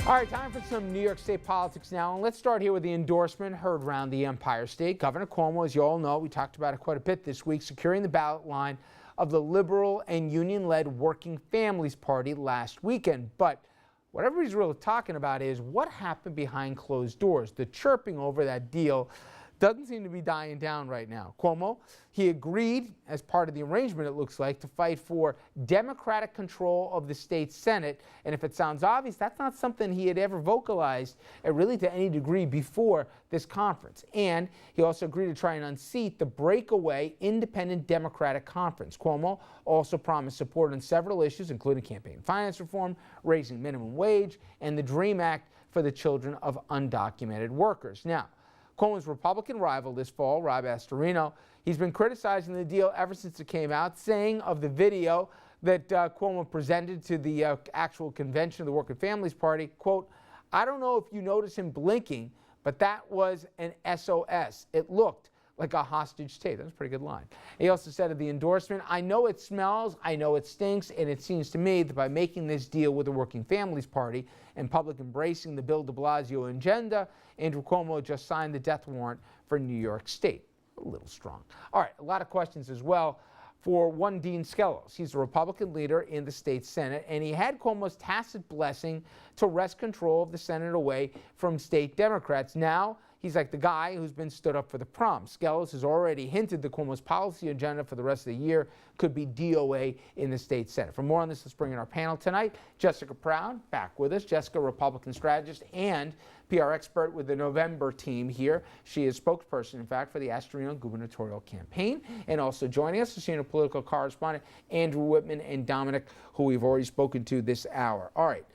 All right, time for some New York State politics now. And let's start here with the endorsement heard around the Empire State. Governor Cuomo, as you all know, we talked about it quite a bit this week, securing the ballot line of the liberal and union-led Working Families Party last weekend. But what everybody's really talking about is what happened behind closed doors. The chirping over that deal doesn't seem to be dying down right now. Cuomo, he agreed as part of the arrangement, it looks like, to fight for Democratic control of the state Senate. And if it sounds obvious, that's not something he had ever vocalized really to any degree before this conference. And he also agreed to try and unseat the breakaway independent Democratic conference. Cuomo also promised support on several issues, including campaign finance reform, raising minimum wage, and the DREAM Act for the children of undocumented workers. Now, Cuomo's Republican rival this fall, Rob Astorino, he's been criticizing the deal ever since it came out, saying of the video that Cuomo presented to the actual convention of the Working Families Party, quote, "I don't know if you notice him blinking, but that was an SOS. It looked like a hostage tape." That's a pretty good line. He also said of the endorsement, "I know it smells, I know it stinks, and it seems to me that by making this deal with the Working Families Party and public embracing the Bill de Blasio agenda, Andrew Cuomo just signed the death warrant for New York State." A little strong. All right, a lot of questions as well for one Dean Skelos. He's the Republican leader in the state Senate, and he had Cuomo's tacit blessing to wrest control of the Senate away from state Democrats. Now, he's like the guy who's been stood up for the prom. Skelos has already hinted that Cuomo's policy agenda for the rest of the year could be DOA in the state Senate. For more on this, let's bring in our panel tonight. Jessica Proud, back with us. Jessica, Republican strategist and PR expert with the November team here. She is spokesperson, in fact, for the Astorino gubernatorial campaign. And also joining us is senior political correspondent Andrew Whitman and Dominic, who we've already spoken to this hour. All right.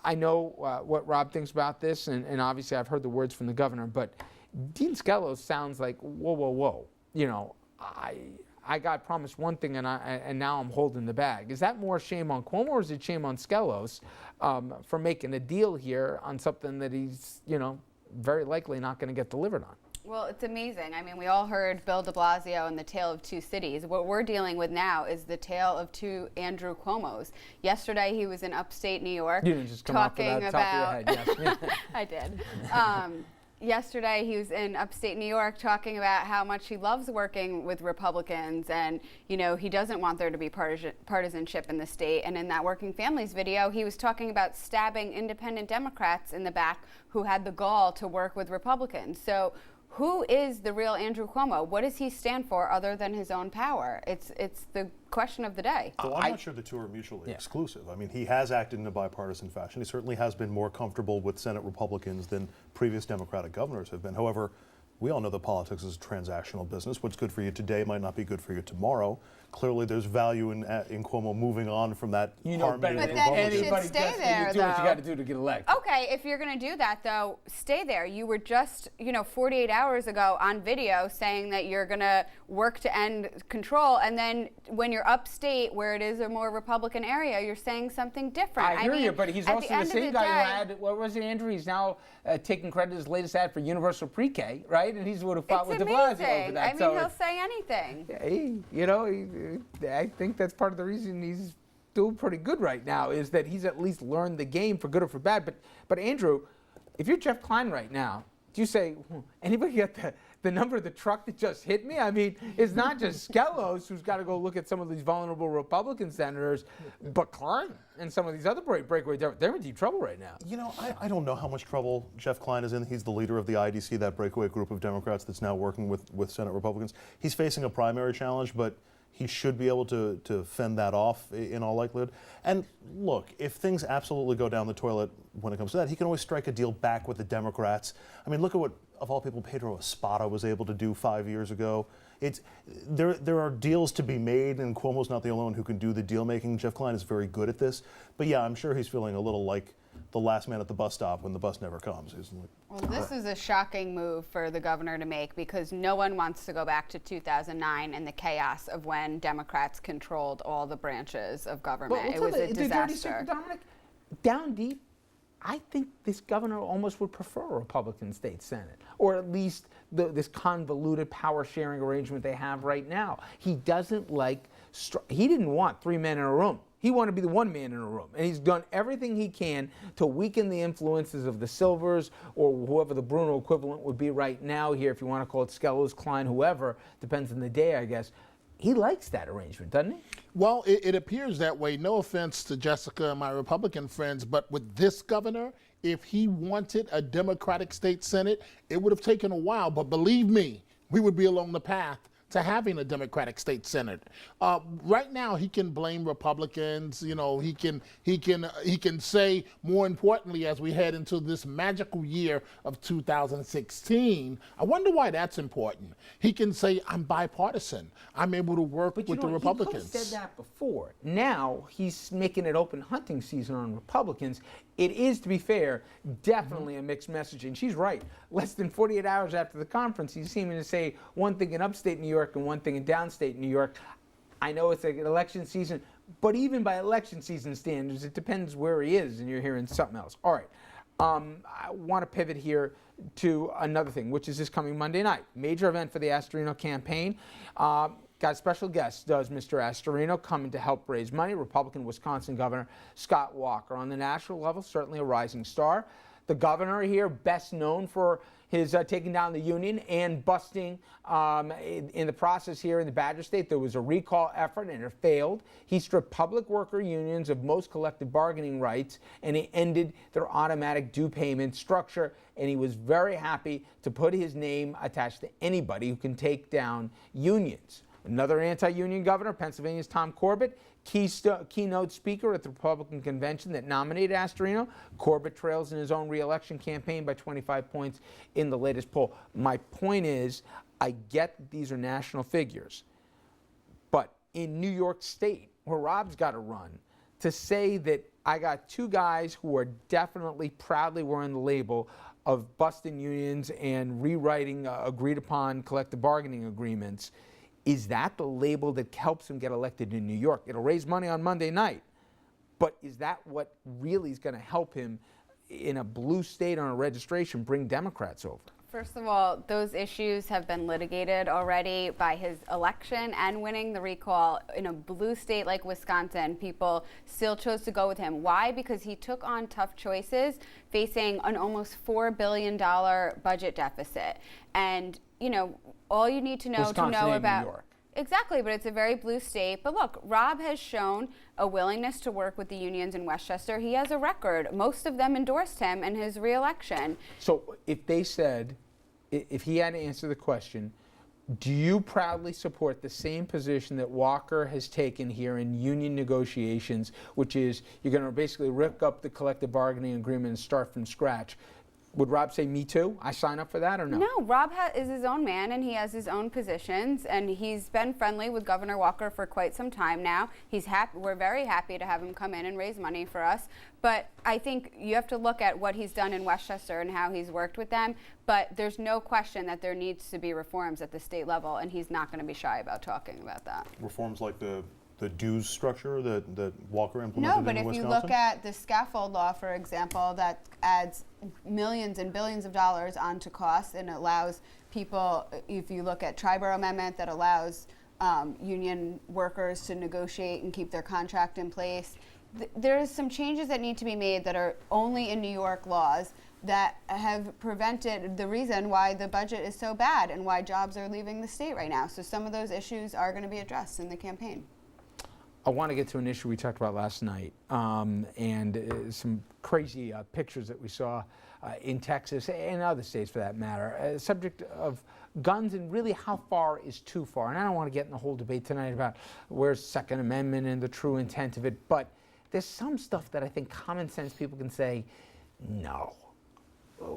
I know what Rob thinks about this, and obviously I've heard the words from the governor, but Dean Skelos sounds like, whoa, whoa, whoa. You know, I got promised one thing, and now I'm holding the bag. Is that more shame on Cuomo, or is it shame on Skelos for making a deal here on something that he's, you know, very likely not going to get delivered on? Well, it's amazing. I mean, we all heard Bill de Blasio and the tale of two cities. What we're dealing with now is the tale of two Andrew Cuomos. Yesterday, he was in upstate New York. You didn't just come talking about. Top of your head, yes. I did. Yesterday, he was in upstate New York talking about how much he loves working with Republicans, and you know he doesn't want there to be partisanship in the state. And in that Working Families video, he was talking about stabbing independent Democrats in the back who had the gall to work with Republicans. So, who is the real Andrew Cuomo? What does he stand for other than his own power? It's the question of the day. So I'm not sure the two are mutually exclusive. I mean, he has acted in a bipartisan fashion. He certainly has been more comfortable with Senate Republicans than previous Democratic governors have been. However, we all know that politics is a transactional business. What's good for you today might not be good for you tomorrow. Clearly, there's value in Cuomo moving on from that. You know better than anybody. Stay there, do what you got to do to get elected. Okay, if you're going to do that, though, stay there. You were just, 48 hours ago on video saying that you're going to work to end control, and then when you're upstate, where it is a more Republican area, you're saying something different. I hear you, but he's also the same guy who had, what was it, Andrew? He's now taking credit for his latest ad for universal pre-K, right? And he's the one who fought with de Blasio over that. I mean, he'll say anything. I think that's part of the reason he's doing pretty good right now, is that he's at least learned the game for good or for bad. But Andrew, if you're Jeff Klein right now, do you say, anybody get the number of the truck that just hit me? I mean, it's not just Skelos who's got to go look at some of these vulnerable Republican senators, but Klein and some of these other breakaway, they're in deep trouble right now. You know, I don't know how much trouble Jeff Klein is in. He's the leader of the IDC, that breakaway group of Democrats that's now working with Senate Republicans. He's facing a primary challenge, but he should be able to fend that off in all likelihood. And look, if things absolutely go down the toilet when it comes to that, he can always strike a deal back with the Democrats. I mean, look at what, of all people, Pedro Espada was able to do 5 years ago. There are deals to be made, and Cuomo's not the only one who can do the deal making. Jeff Klein is very good at this. But yeah, I'm sure he's feeling a little like the last man at the bus stop when the bus never comes. Well, this is a shocking move for the governor to make, because no one wants to go back to 2009 and the chaos of when Democrats controlled all the branches of government. It was a disaster. Dominic, down deep, I think this governor almost would prefer a Republican state Senate, or at least this convoluted power sharing arrangement they have right now. He doesn't like, he didn't want three men in a room. He wanted to be the one man in a room, and he's done everything he can to weaken the influences of the Silvers or whoever the Bruno equivalent would be right now here, if you want to call it Skelos, Klein, whoever, depends on the day, I guess. He likes that arrangement, doesn't he? Well, it appears that way. No offense to Jessica and my Republican friends, but with this governor, if he wanted a Democratic state Senate, it would have taken a while. But believe me, we would be along the path to having a Democratic state Senate. Right now, he can blame Republicans. You know, he can say, more importantly, as we head into this magical year of 2016, I wonder why that's important. He can say, I'm bipartisan. I'm able to work with the Republicans. He could have said that before. Now he's making it open hunting season on Republicans. It is, to be fair, definitely a mixed message. And she's right. Less than 48 hours after the conference, he's seeming to say one thing in upstate New York and one thing in downstate New York. I know it's like an election season, but even by election season standards, it depends where he is, and you're hearing something else. All right. I want to pivot here to another thing, which is this coming Monday night. Major event for the Astorino campaign. Got a special guest, does Mr. Astorino, coming to help raise money. Republican Wisconsin Governor Scott Walker. On the national level, certainly a rising star. The governor here, best known for his taking down the union and busting in the process here in the Badger State. There was a recall effort and it failed. He stripped public worker unions of most collective bargaining rights, and he ended their automatic due payment structure. And he was very happy to put his name attached to anybody who can take down unions. Another anti-union governor, Pennsylvania's Tom Corbett, keynote speaker at the Republican convention that nominated Astorino. Corbett trails in his own re-election campaign by 25 points in the latest poll. My point is, I get that these are national figures, but in New York State, where Rob's got to run, to say that I got two guys who are definitely proudly wearing the label of busting unions and rewriting agreed upon collective bargaining agreements, is that the label that helps him get elected in New York? It'll raise money on Monday night, but is that what really is going to help him in a blue state on a registration bring Democrats over? First of all, those issues have been litigated already by his election and winning the recall. In a blue state like Wisconsin, people still chose to go with him. Why? Because he took on tough choices, facing an almost $4 billion budget deficit. And, you know, all you need to know about New York. Exactly, but it's a very blue state. But look, Rob has shown a willingness to work with the unions in Westchester. He has a record. Most of them endorsed him in his reelection. So if they said, if he had to answer the question, do you proudly support the same position that Walker has taken here in union negotiations, which is you're going to basically rip up the collective bargaining agreement and start from scratch? Would Rob say, me too? I sign up for that or no? No, Rob is his own man and he has his own positions, and he's been friendly with Governor Walker for quite some time now. He's happy. We're very happy to have him come in and raise money for us. But I think you have to look at what he's done in Westchester and how he's worked with them. But there's no question that there needs to be reforms at the state level, and he's not going to be shy about talking about that. Reforms like the dues structure that Walker implemented No, in but if Wisconsin? you look at the scaffold law, for example, that adds millions and billions of dollars onto costs and allows people, if you look at Triborough Amendment that allows union workers to negotiate and keep their contract in place, there's some changes that need to be made that are only in New York laws that have prevented the reason why the budget is so bad and why jobs are leaving the state right now. So some of those issues are going to be addressed in the campaign. I want to get to an issue we talked about last night and some crazy pictures that we saw in Texas and other states for that matter. Subject of guns and really how far is too far. And I don't want to get in the whole debate tonight about where's Second Amendment and the true intent of it, but there's some stuff that I think common sense people can say, no.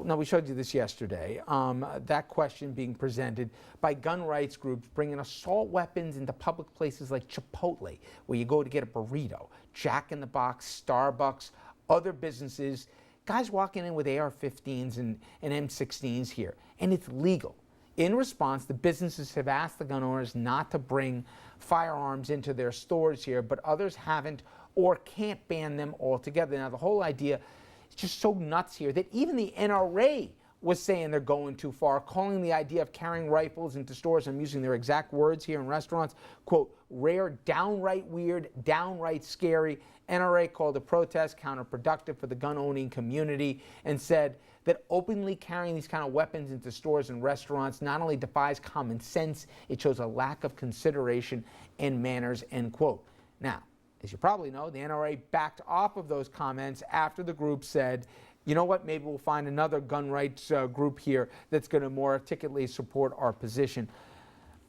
Now, we showed you this yesterday, that question being presented by gun rights groups bringing assault weapons into public places like Chipotle, where you go to get a burrito, Jack in the Box, Starbucks, other businesses, guys walking in with AR-15s and M16s here, and it's legal. In response, the businesses have asked the gun owners not to bring firearms into their stores here, but others haven't or can't ban them altogether. Now, the whole idea, it's just so nuts here that even the NRA was saying they're going too far, calling the idea of carrying rifles into stores, I'm using their exact words here in restaurants, quote, rare, downright weird, downright scary. NRA called the protest counterproductive for the gun-owning community and said that openly carrying these kind of weapons into stores and restaurants not only defies common sense, it shows a lack of consideration and manners, end quote. Now, as you probably know, the NRA backed off of those comments after the group said, you know what, maybe we'll find another gun rights group here that's going to more articulately support our position.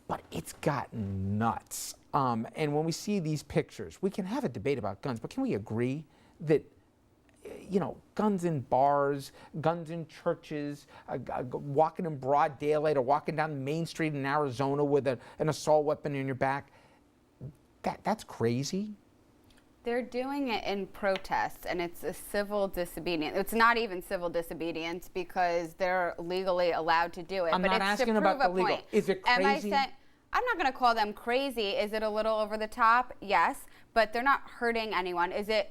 But it's gotten nuts. And when we see these pictures, we can have a debate about guns, but can we agree that, you know, guns in bars, guns in churches, walking in broad daylight or walking down Main Street in Arizona with an assault weapon in your back, that's crazy? They're doing it in protest, and it's a civil disobedience. It's not even civil disobedience because they're legally allowed to do it. I'm but not it's asking to prove about a the legal. point. Is it Am I crazy? I'm not going to call them crazy. Is it a little over the top? Yes. But they're not hurting anyone. Is it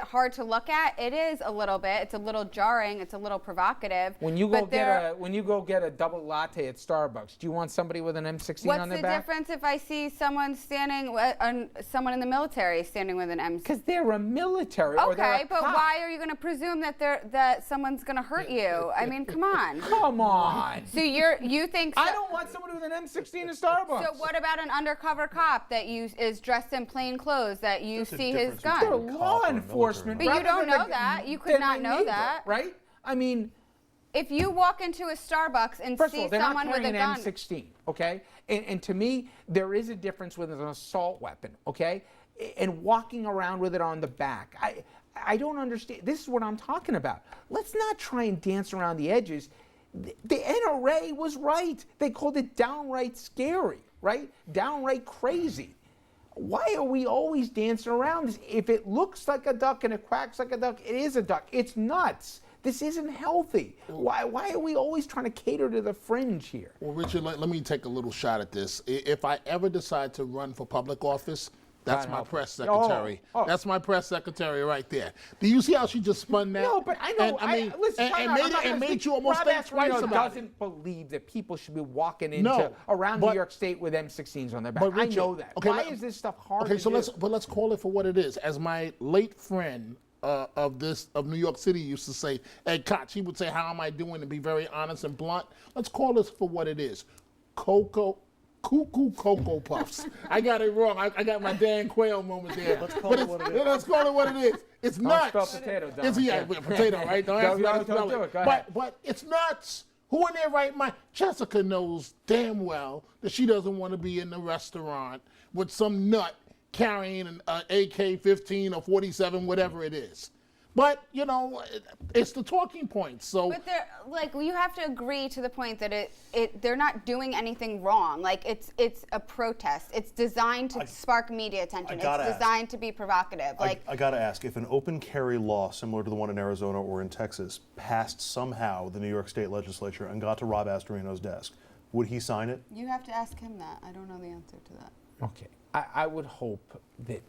hard to look at? It is a little bit. It's a little jarring. It's a little provocative. When you go get a double latte at Starbucks, do you want somebody with an M16 on their back? What's the difference if I see someone someone in the military standing with an M16? Because they're a military. Or they're Okay, a but cop. why are you going to presume that someone's going to hurt you? I mean, come on. Come on. So you think? I don't want somebody with an M16 at Starbucks. So what about an undercover cop that is dressed in plain clothes that you There's a see his difference gun? They're between law cop and enforcement. But you rather don't than know that. You could than not my know neighbor, that. right? I mean, If you walk into a Starbucks and first of see all, they're not someone with carrying a an gun, M16, okay? And to me, there is a difference with an assault weapon, okay? And walking around with it on the back. I don't understand. This is what I'm talking about. Let's not try and dance around the edges. The NRA was right. They called it downright scary, right? Downright crazy. Why are we always dancing around this? If it looks like a duck and it quacks like a duck, it is a duck. It's nuts. This isn't healthy. Why are we always trying to cater to the fringe here? Well, Richard, let me take a little shot at this. If I ever decide to run for public office, that's God my help press us. secretary. Oh. That's my press secretary right there. Do you see how she just spun that? No, but I know. Listen, and made you almost Rob think twice Astorino about it. doesn't believe that people should be walking No, around but- New York State with M16s on their back. But I Richard, know that. okay, Why is this stuff hard Okay, to so do? let's call it for what it is. As my late friend of New York City used to say, Ed Koch, he would say, "How am I doing?" and be very honest and blunt. Let's call this for what it is. Cuckoo Cocoa Puffs. I got it wrong. I got my Dan Quayle moment there. Let's call it what it is. Let's call it what it is. It's nuts. Don't spell potato, Don. It's, yeah, potato, right? Don't ask me how to Don't spell do it. it. Go ahead. But it's nuts. Who in their right mind? Jessica knows damn well that she doesn't want to be in the restaurant with some nut carrying an AK-15 or 47, whatever it is. But, you know, it's the talking point. So, but they're like, you have to agree to the point that they're not doing anything wrong. Like it's a protest. It's designed to spark media attention. It's designed to be provocative. I gotta ask, if an open carry law similar to the one in Arizona or in Texas passed somehow the New York State legislature and got to Rob Astorino's desk, would he sign it? you have to ask him that. I don't know the answer to that. Okay. I would hope that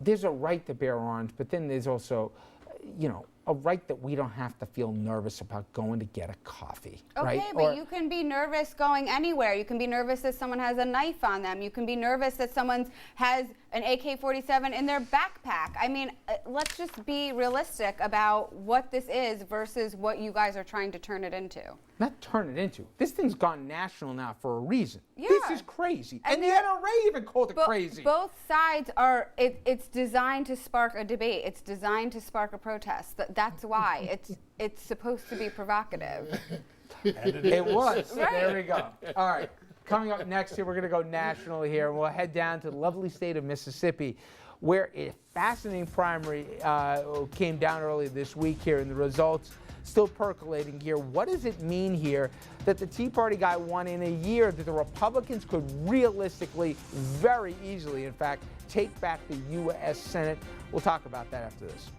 there's a right to bear arms, but then there's also, you know, a right that we don't have to feel nervous about going to get a coffee, Okay, right? but you can be nervous going anywhere. You can be nervous that someone has a knife on them. You can be nervous that someone has an AK-47 in their backpack. I mean, let's just be realistic about what this is versus what you guys are trying to turn it into. Not turn it into. This thing's gone national now for a reason. Yeah. This is crazy. And the NRA even called it crazy. Both sides are, it's designed to spark a debate. It's designed to spark a protest. That's why. It's supposed to be provocative. It was. Right. There we go. All right. Coming up next here, we're going to go national here. We'll head down to the lovely state of Mississippi, where a fascinating primary came down early this week here, and the results still percolating here. What does it mean here that the Tea Party guy won in a year that the Republicans could realistically, very easily, in fact, take back the U.S. Senate? We'll talk about that after this.